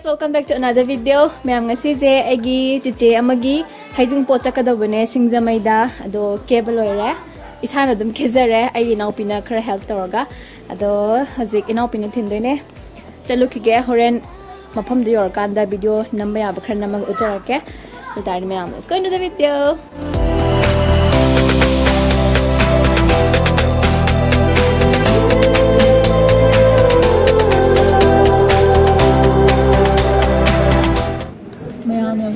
Welcome back to another video. Mayam ngasi je agi chiche amagi haijing pot chakadobane singzamaida ado cable oire isana dum kezare ai inaupina khara help toroga ado hazik inaupina thindoine chalukige horen mafam de yor kanda video namba ya bakhra namag ujarake so that mayam let's go into the video.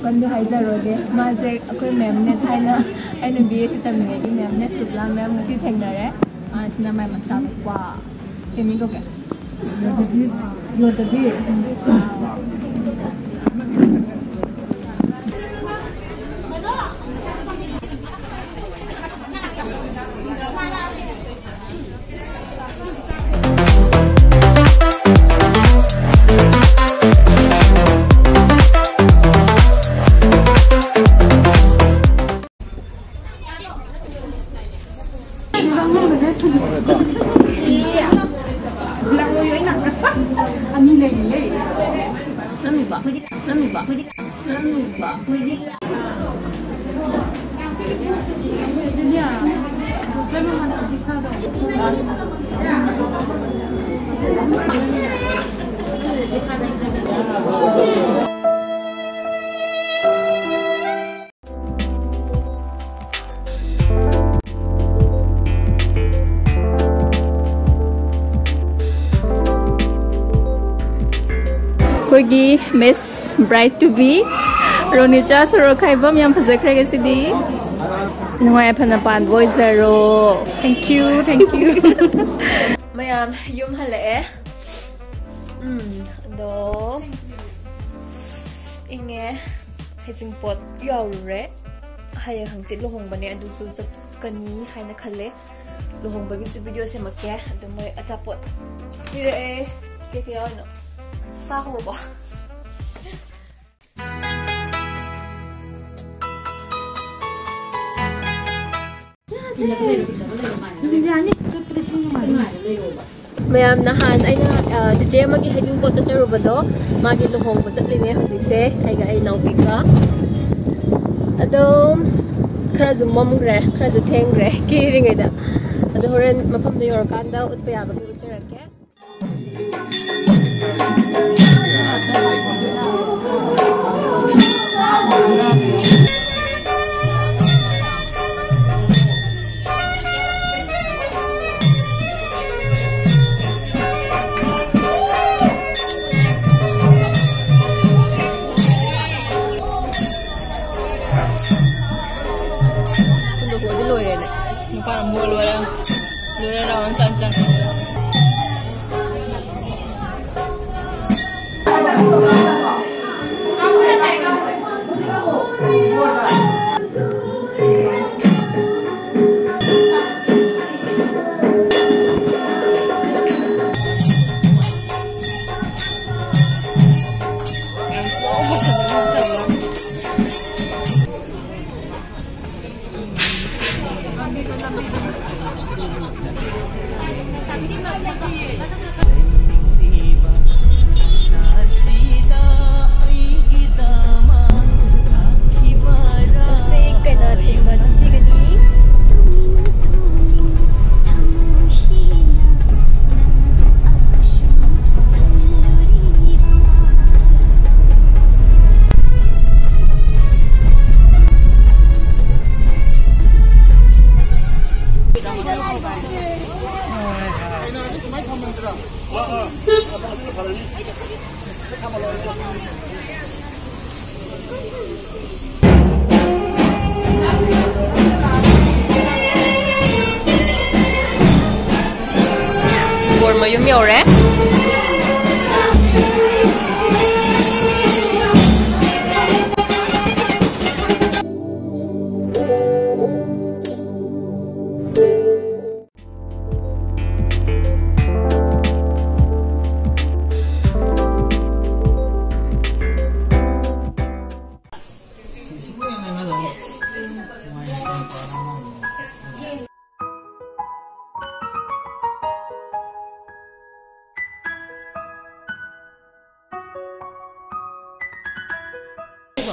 Kan hai zaroge maze akoi mem ne thaina aina BSc tamine gi mem ne subla mem ngasi thengnare asina mai macha kwa kemi ko ke your the beer Kogi Miss Bride to be Ronija Sorokai Bam Yam Pazakra City. No, I have a band voice zero. Thank you, thank you. Mayam Yum Hale. Do Inge Hazing Pot Yore Haya Hangsit Lohong Bane and do Kani Hina Kale Lohong Bagis video Semake and the Moy Atapot. Here a Kekiano. Sahur ba? Mayam nahan ay na chiche magi hajing pot na charubado magi lohong ba chatline hajikse ay ga ay naupika ado khara zum momgre khara zu thengre ki ringai da ado horen mafam de yor kanda utpaya ba ki ucherake para mua lùi ra đâu anh chân chân Buồn mà yếm nhiều đấy. 姐，